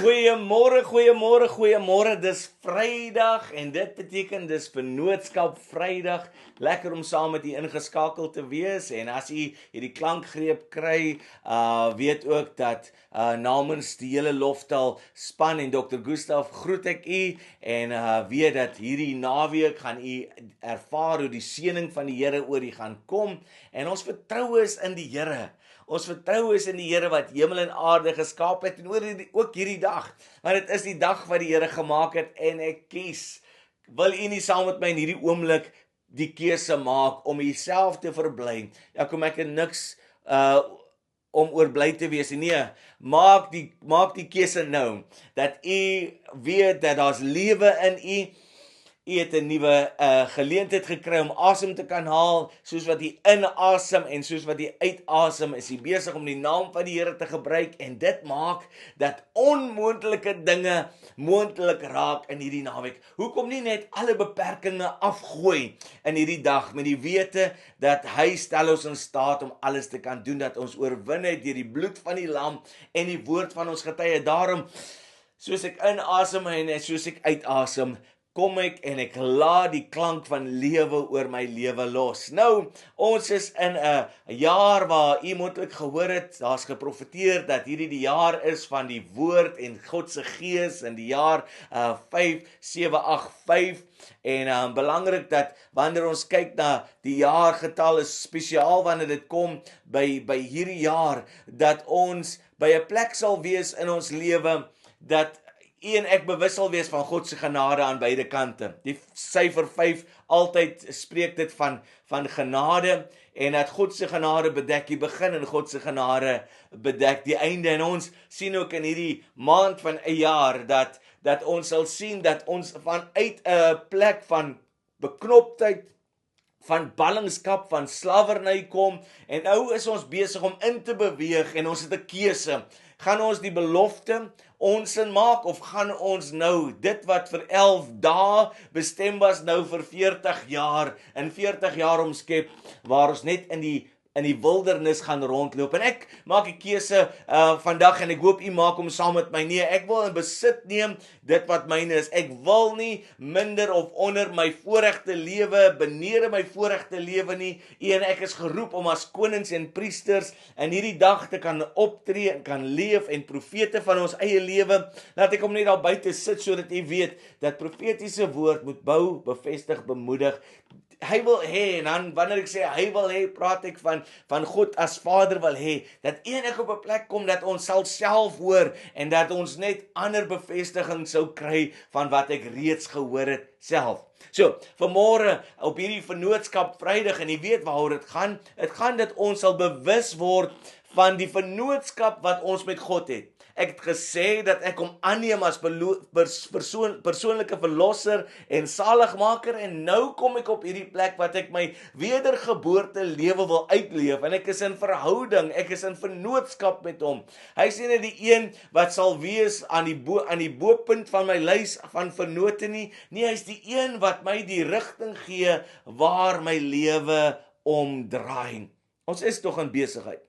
Goeiemôre, goeiemôre, goeiemôre. Dis Vrydag en dit beteken dis Vennootskap Vrydag. Lekker om saam met u ingeskakel te wees en as u hierdie klankgreep kry, weet ook dat namens die hele Loftaal span en Dr. Gustaf groet ek u en weet dat hierdie naweek gaan u ervaar hoe die seëning van die Here oor u gaan kom en ons vertrou is in die Here. Ons vertrou is in die Here wat hemel en aarde geskaap het en ook hierdie dag, want dit is die dag wat die Here gemaak het en ek kies. Wil u nie saam met my in hierdie oomblik die keuse maak om jouself te verbly? Ja, kom ek en niks om oor bly te wees. Nee, maak die keuse nou, dat u weet dat daar's lewe in u. U het 'n nuwe geleentheid gekry om asem te kan haal, soos wat jy inasem en soos wat jy uitasem, is jy besig om die naam van die Here te gebruik en dit maak dat onmoontlike dinge moontlik raak in hierdie naweek. Hoekom nie net alle beperkings afgooi in hierdie dag met die wete dat hy stel ons in staat om alles te kan doen, dat ons oorwin het deur die bloed van die lam en die woord van ons getuie. Daarom, soos ek inasem en soos ek uitasem, kom ek en ek laat die klank van lewe oor my lewe los. Nou, ons is in 'n jaar waar u moontlik gehoor het, daar's geprofeteer dat hierdie die jaar is van die woord en God se gees in die jaar 5785 en belangrik dat wanneer ons kyk na die jaargetal is spesiaal wanneer dit kom by hierdie jaar, dat ons by 'n plek sal wees in ons lewe dat u en ek bewus sal wees van God se genade aan beide kante. Die syfer 5 altyd spreek dit van genade en dat God se genade bedek die begin en God se genade bedek die einde. En ons sien ook in hierdie maand van 'n jaar dat ons sal sien dat ons vanuit 'n plek van beknoptheid, van ballingskap, van slawerny kom en nou is ons besig om in te beweeg en ons het 'n keuse. Gaan ons die belofte onsin maak of gaan ons nou dit wat vir 11 dae bestem was nou vir 40 jaar, in 40 jaar omskep waar ons net in die wildernis gaan rondloop. En ek maak 'n keuse vandag en ek hoop u maak hom saam met my. Nee, ek wil in besit neem dit wat myne is. Ek wil nie minder of onder my voorregte lewe, benede my voorregte lewe nie. U en ek is geroep om as konings en priesters in hierdie dag te kan optree en kan leef en profete van ons eie lewe. Laat ek hom net daar buite sit sodat u weet dat profetiese woord moet bou, bevestig, bemoedig. Hy wil hê, en dan wanneer ek sê hy wil hê, praat ek van God as Vader wil hê, dat enig op 'n plek kom dat ons sal self hoor en dat ons net ander bevestiging sou kry van wat ek reeds gehoor het self. So, vanmôre op hierdie Vennootskap Vrydag en jy weet waaroor dit gaan. Dit gaan dat ons sal bewus word van die vennootskap wat ons met God het. Ek het gesê dat ek hom aanneem as persoonlike verlosser en saligmaker en nou kom ek op hierdie plek wat ek my wedergeboorte lewe wil uitleef en ek is in verhouding, ek is in vennootskap met hom. Hy is nie die een wat sal wees aan die bopunt van my lys van vennote nie. Nee, hy is die een wat my die rigting gee waar my lewe omdraai. Ons is tog in besigheid.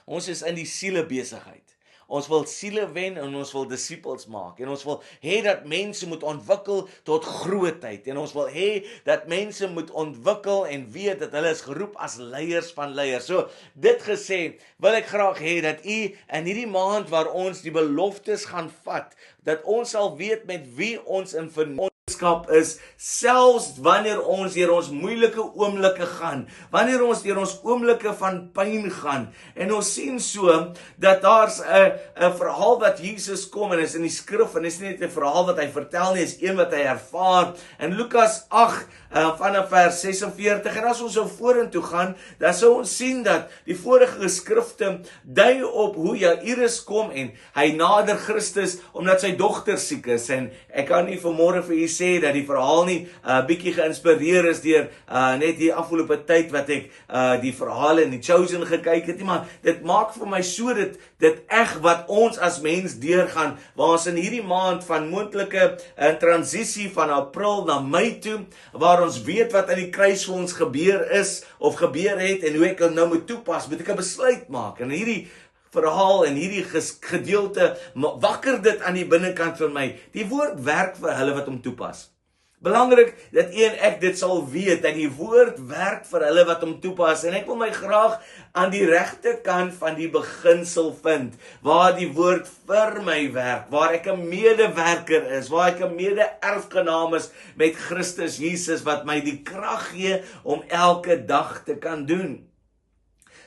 Ons is in die siele besigheid. Ons wil siele wen en ons wil disippels maak en ons wil hê dat mense moet ontwikkel tot grootheid en ons wil hê dat mense moet ontwikkel en weet dat hulle is geroep as leiers van leiers. So, dit gesê, wil ek graag hê dat u in hierdie maand waar ons die beloftes gaan vat, dat ons sal weet met wie ons in vennootskap is, selfs wanneer ons deur ons moeilike oomblikke gaan, wanneer ons deur ons oomblikke van pyn gaan, en ons sien so, dat daar's 'n verhaal wat Jesus kom, en is in die skrif, en is nie net 'n verhaal wat hy vertel nie, is een wat hy ervaar, in Lukas 8, vanaf vers 46, en as ons so vorentoe gaan, dan sou ons sien dat die vorige skrifte dui op hoe Jairus kom, en hy nader Christus, omdat sy dogter siek is, en ek kan nie vanmôre vir u sê dat die verhaal nie bietjie geïnspireer is deur net die afgelope tyd wat ek die verhale in die Chosen gekyk het nie, maar dit maak vir my so dit eg wat ons as mens deurgaan, waar ons in hierdie maand van moontlike transisie van April na Mei toe, waar ons weet wat aan die kruis vir ons gebeur is, of gebeur het, en hoe ek nou moet toepas, moet ek 'n besluit maak, en hierdie verhaal en hierdie gedeelte wakker dit aan die binnekant van my. Die woord werk vir hulle wat hom toepas. Belangrik dat u en ek dit sal weet, dat die woord werk vir hulle wat hom toepas. En ek wil my graag aan die regte kant van die beginsel vind, waar die woord vir my werk, waar ek 'n medewerker is, waar ek 'n mede-erfgenaam is met Christus Jesus, wat my die krag gee om elke dag te kan doen.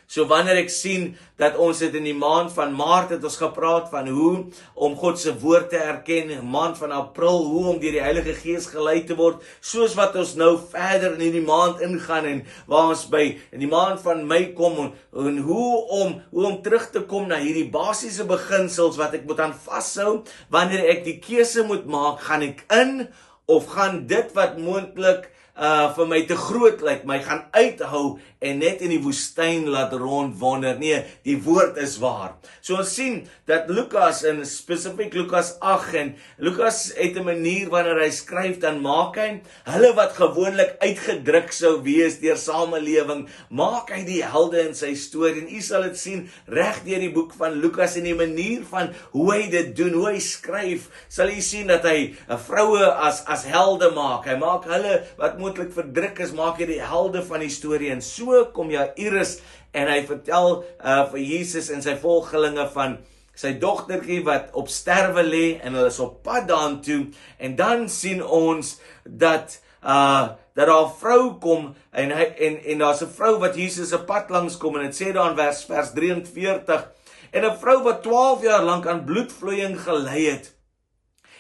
So wanneer ek sien dat ons het in die maand van Maart het ons gepraat van hoe om God se woord te erken, in die maand van April hoe om deur die Heilige Gees gelei te word, soos wat ons nou verder in die maand ingaan en waar ons by in die maand van Mei kom en hoe om terug te kom na hierdie basiese beginsels wat ek moet aan vashou wanneer ek die keuse moet maak, gaan ek in of gaan dit wat moontlik vir my te groot lyk, my gaan uithou en net in die woestyn laat rondwander. Nee, die woord is waar. So ons sien dat Lukas, en spesifiek Lukas 8, en Lukas het 'n manier wanneer hy skryf, dan maak hy hulle wat gewoonlik uitgedruk sou wees deur samelewing, maak hy die helde in sy storie. En u sal dit sien reg deur die boek van Lukas en die manier van hoe hy dit doen, hoe hy skryf, sal u sien dat hy vroue as helde maak. Hy maak hulle wat moontlik verdruk is, maak hy die helde van die storie. En so kom Jairus en hy vertel vir Jesus en sy volgelinge van sy dogtertjie wat op sterwe lê en hulle is op pad daartoe. En dan sien ons dat daar 'n vrou kom en daar's 'n vrou wat Jesus se pad langs kom, en dit sê daar in vers 43, en 'n vrou wat 12 jaar lank aan bloedvloeiing gely het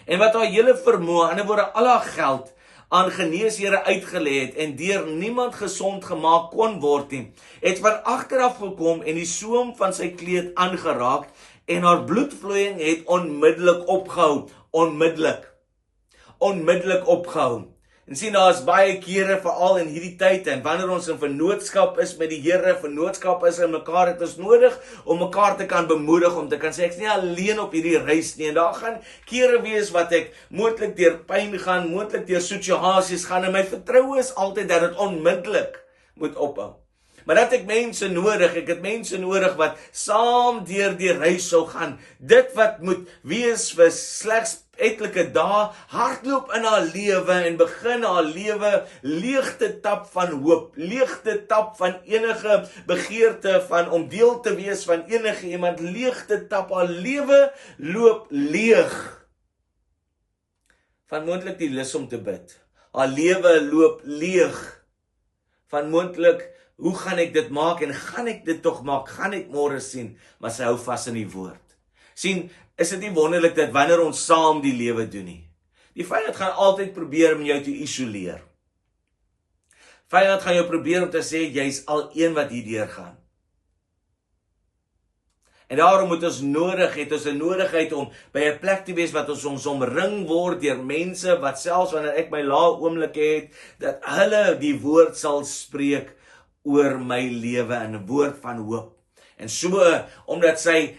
en wat haar hele vermoë, aan die ander woorde al haar geld, aan geneeshere uitgelê het en deur niemand gesond gemaak kon word nie, het van agteraf gekom en die soem van sy kleed aangeraak en haar bloedvloeiing het onmiddellik opgehou. Onmiddellik opgehou. En sien, daar is baie kere, veral in hierdie tyd, en wanneer ons in vennootskap is met die Here, vennootskap is in mekaar, het ons nodig om mekaar te kan bemoedig, om te kan sê, ek is nie alleen op hierdie reis nie, en daar gaan kere wees wat ek moontlik deur pyn gaan, moontlik deur situasies gaan, en my vertroue is altyd dat dit onmiddellik moet ophou. Maar dat ek mense nodig, ek het mense nodig wat saam deur die reis sou gaan, dit wat moet wees vir slegs etlike dae, hardloop in haar lewe en begin haar lewe leeg te tap van hoop, leeg te tap van enige begeerte van om deel te wees van enige iemand, leeg te tap, haar lewe loop leeg van moontlik die lus om te bid. Haar lewe loop leeg van moontlik, hoe gaan ek dit maak en gaan ek dit tog maak, gaan ek môre sien, maar sy hou vas in die woord. Sien, is dit nie wonderlik dat wanneer ons saam die lewe doen nie, die vyand gaan altyd probeer om jou te isoleer. Vyand gaan jou probeer om te sê, jy's al een wat hierdeur gaan. En daarom het ons 'n nodigheid om by 'n plek te wees wat ons omring word deur mense wat selfs wanneer ek my lae oomblikke het, dat hulle die woord sal spreek oor my lewe, in 'n woord van hoop. En so, omdat sy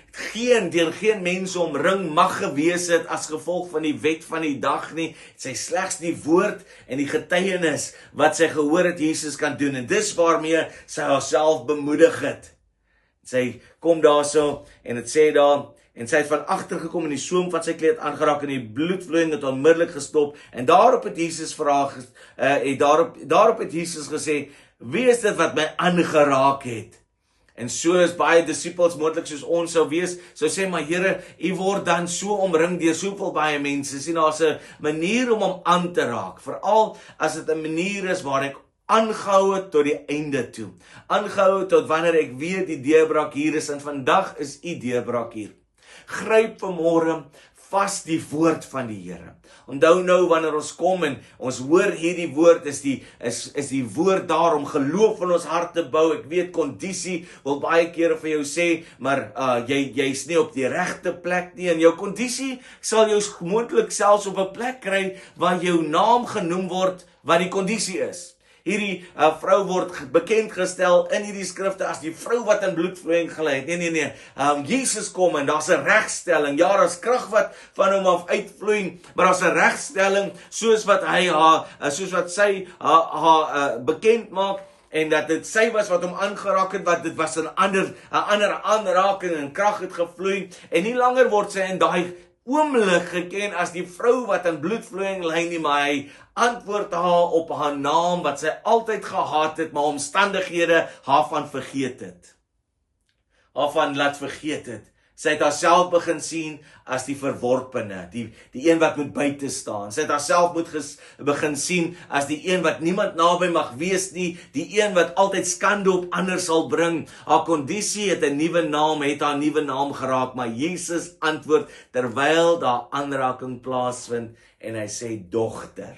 deur geen mense omring mag gewees het as gevolg van die wet van die dag nie, het sy slegs die woord en die getuienis wat sy gehoor het Jesus kan doen. En dis waarmee sy haarself bemoedig het. Sy kom daarso en dit sê daar, en sy het van agter gekom en die soem van sy kleed aangeraak en die bloedvloeiing het onmiddellik gestop. En daarop het Jesus daarop het Jesus gesê, wie is dit wat my aangeraak het? En so is baie disippels moontlik soos ons sou wees, sou sê, maar Here, u word dan so omring deur soveel baie mense. Sien, daar's 'n manier om hom aan te raak, veral as dit 'n manier is waar ek aangehou het tot die einde toe. Aangehou het tot wanneer ek weet die deurbraak hier is, en vandag is u deurbraak hier. Gryp vanmôre vas die woord van die Here. Onthou nou wanneer ons kom en ons hoor hierdie woord, is die woord daar om geloof in ons hart te bou. Ek weet kondisie wil baie kere vir jou sê, maar jy's nie op die regte plek nie, en jou kondisie sal jou moontlik selfs op 'n plek kry waar jou naam genoem word wat die kondisie is. Hierdie vrou word bekend gestel in hierdie skrifte as die vrou wat in bloedvloeiing gely het. Nee. Jesus kom en daar's 'n regstelling. Ja, daar's krag wat van hom af uitvloei, maar daar's 'n regstelling soos wat sy haar bekend maak. en dat dit sy was wat hom aangeraak het, wat dit was 'n ander aanraking en krag het gevloei, en nie langer word sy in daai oomblik geken as die vrou wat aan bloedvloeiing ly nie, maar hy antwoord haar op haar naam wat sy altyd gehaat het, maar omstandighede haar van vergeet het. Haar van laat vergeet het. Sy het haarself begin sien as die verworpene, die een wat moet buite staan. Sy het haarself begin sien as die een wat niemand naby mag wees nie, die een wat altyd skande op ander sal bring. Haar kondisie het 'n nuwe naam, het haar nuwe naam geraak, maar Jesus antwoord terwyl daar aanraking plaasvind en hy sê dogter.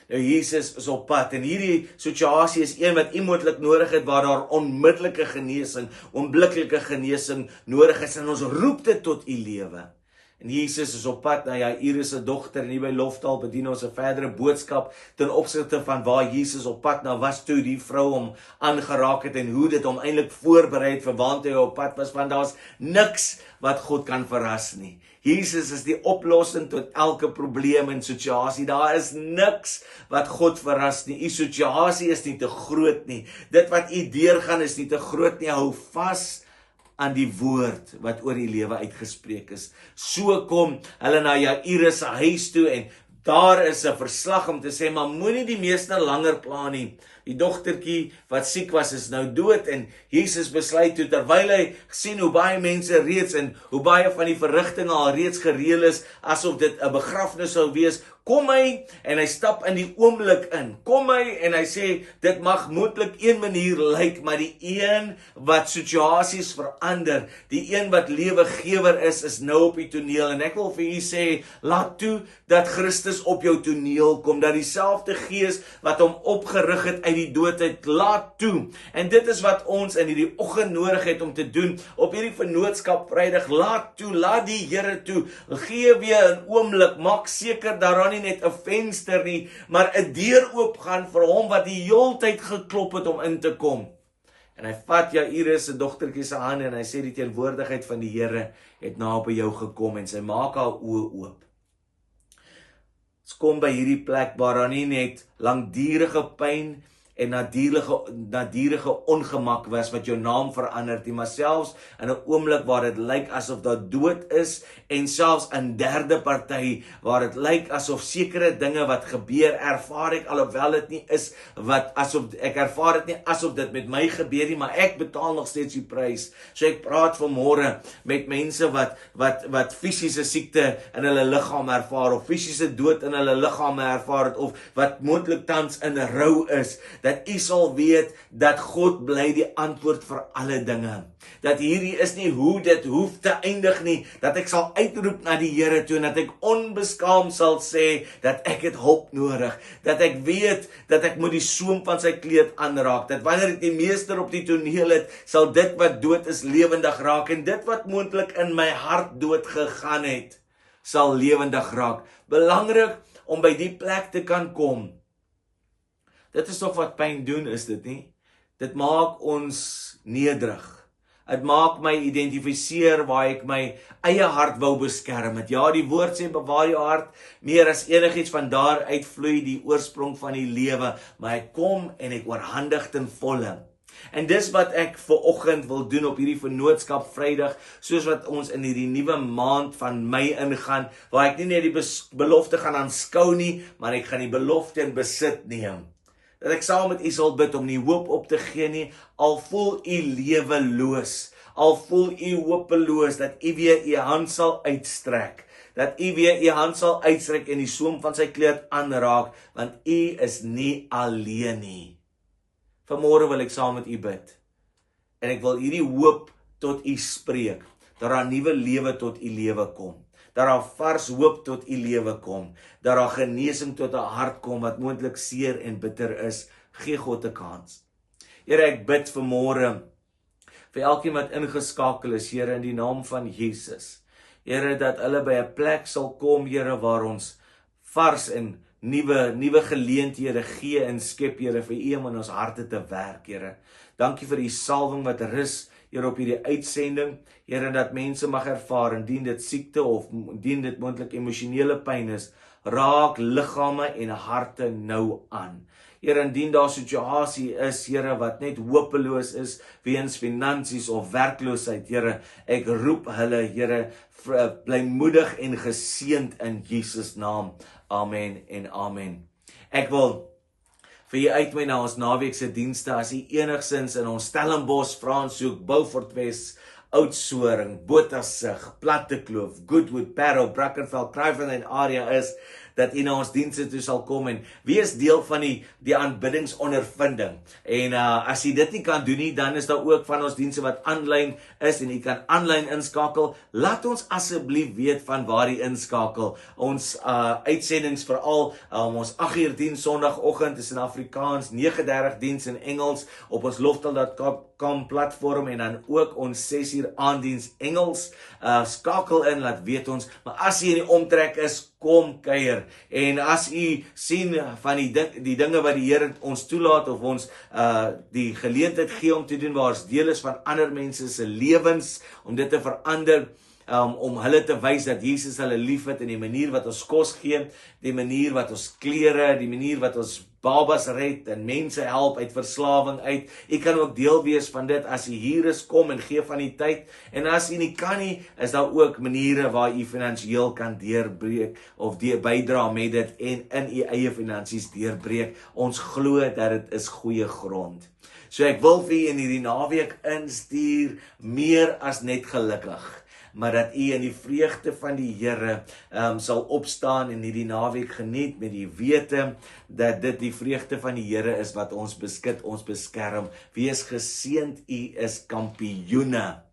Nou Jesus is op pad en hierdie situasie is een wat onmoontlik nodig het, waar daar onmiddellike genesing, onbliklike genesing nodig is, en ons roep dit tot u lewe. En Jesus is op pad na Jairus se dogter, en hier by Loftaal bedien ons 'n verdere boodskap ten opsigte van waar Jesus op pad na was toe die vrou hom aangeraak het en hoe dit hom eintlik voorberei het vir waantoe hy op pad was, want daar's niks wat God kan verras nie. Jesus is die oplossing tot elke probleem en situasie. Daar is niks wat God verras nie. U situasie is nie te groot nie. Dit wat u deurgaan is nie te groot nie. Hou vas aan die woord wat oor die lewe uitgespreek is. So kom hulle na Jairus se huis toe en daar is 'n verslag om te sê, maar moenie die meester langer pla nie. Die dogtertjie wat siek was is nou dood, en Jesus besluit toe, terwyl hy sien hoe baie mense reeds en hoe baie van die verrigtinge al reeds gereël is, asof dit 'n begrafnis sou wees, kom hy en hy stap in die oomblik in. Kom hy en hy sê, dit mag moontlik een manier lyk, maar die een wat situasies verander, die een wat lewegewer is nou op die toneel. En ek wil vir u sê, laat toe dat Christus op jou toneel kom, dat dieselfde gees wat hom opgerig het uit die dood uit, laat toe. En dit is wat ons in hierdie oggend nodig het om te doen, op hierdie vennootskap Vrydag. Laat toe, laat die Here toe, gee weer 'n oomblik, maak seker dat daar nie net 'n venster nie, maar 'n deur oopgaan vir hom wat die heeltyd geklop het om in te kom. En hy vat Jairus se dogtertjie se hand en hy sê die teenwoordigheid van die Here het naby jou gekom, en sy maak haar oë oop. Ons kom by hierdie plek waar daar nie net langdurige pyn en naderige ongemak was wat jou naam verander nie, maar selfs in 'n oomblik waar dit lyk asof daar dood is, en selfs in derde party waar dit lyk asof sekere dinge wat gebeur, ervaar ek, alhoewel dit nie is wat ek ervaar dit nie asof dit met my gebeur nie, maar ek betaal nog steeds die prys. So ek praat vanmôre met mense wat fisiese siekte in hulle liggaam ervaar, of fisiese dood in hulle liggame ervaar het, of wat moontlik tans in 'n rou is, dat u sal weet dat God bly die antwoord vir alle dinge. Dat hierdie is nie hoe dit hoef te eindig nie, dat ek sal uitroep na die Here toe, en dat ek onbeskaamd sal sê dat ek het hulp nodig, dat ek weet dat ek moet die soem van sy kleed aanraak, dat wanneer ek die meester op die toneel het, sal dit wat dood is lewendig raak, en dit wat moontlik in my hart dood gegaan het, sal lewendig raak. Belangrik om by die plek te kan kom. Dit is toch wat pyn doen, is dit nie? Dit maak ons nederig. Dit maak my identifiseer waar ek my eie hart wou beskerm het. Ja, die woord sê, bewaar jou hart, meer as enigiets van daar uitvloei die oorsprong van die lewe, maar ek kom en ek oorhandig ten volle. En dis wat ek vir oggend wil doen op hierdie vennootskap Vrydag, soos wat ons in hierdie nuwe maand van Mei ingaan, waar ek nie net die belofte gaan aanskou nie, maar ek gaan die belofte in besit neem. Dat ek saam met u sal bid om nie hoop op te gee nie, al voel u leweloos, al voel u hopeloos, dat u weer u hand sal uitstrek, dat u weer u hand sal uitstrek en die soem van sy kleed aanraak, want u is nie alleen nie. Vanmôre wil ek saam met u bid, en ek wil hierdie hoop tot u spreek, dat daar nuwe lewe tot u lewe kom, dat daar vars hoop tot u lewe kom, dat daar genesing tot 'n hart kom wat moontlik seer en bitter is. Gee God 'n kans. Here, ek bid vanmôre vir elkeen wat ingeskakel is, Here, in die naam van Jesus. Here, dat hulle by 'n plek sal kom, Here, waar ons vars en nuwe geleenthede gee en skep, Here, vir u om in ons harte te werk, Here. Dankie vir die salwing wat rus, Here, op hierdie uitsending, Here, dat mense mag ervaar, indien dit siekte of indien dit moontlik emosionele pyn is, raak liggame en harte nou aan. Here, indien daar 'n situasie is, Here, wat net hopeloos is weens finansies of werkloosheid, Here, ek roep hulle, Here, bly moedig en geseënd in Jesus naam. Amen en amen. Ek wil vir jy uitnooi na ons naweekse dienste, as jy enigsins in ons Stellenbosch, Franshoek, Beaufort Wes, Oudtshoorn, Bothaville, Plattekloof, Goodwood, Parow, Brackenfell, Kraaifontein area is, dat jy na ons dienste toe sal kom en wees deel van die aanbiddingsondervinding. En as jy dit nie kan doen nie, dan is daar ook van ons dienste wat aanlyn is en jy kan aanlyn inskakel. Laat ons asseblief weet van waar jy inskakel. Ons uitsendings veral ons 8uur diens Sondagoggend is in Afrikaans, 9:30 diens in Engels op ons loftel.com platform en dan ook ons 6uur aanddiens Engels. Skakel in, laat weet ons. Maar as jy in die omtrek is, kom kuier. En as u sien van die dinge wat die Here ons toelaat of ons die geleentheid gee om te doen waar ons deel is van ander mense se lewens, om dit te verander, om hulle te wys dat Jesus hulle liefhet in die manier wat ons kos gee, die manier wat ons klere, die manier wat ons babas red en mense help uit verslawing uit. Jy kan ook deel wees van dit as jy hier is, kom en gee van die tyd. En as jy nie kan nie, is daar ook maniere waar jy finansiëel kan deurbreek of bydra met dit en in jy eie finansies deurbreek. Ons glo dat dit is goeie grond. So ek wil vir jy in hierdie naweek instuur meer as net gelukkig, maar dat u in die vreugde van die Here sal opstaan en hierdie naweek geniet met die wete dat dit die vreugde van die Here is wat ons beskik, ons beskerm. Wees geseënd, u is kampioene.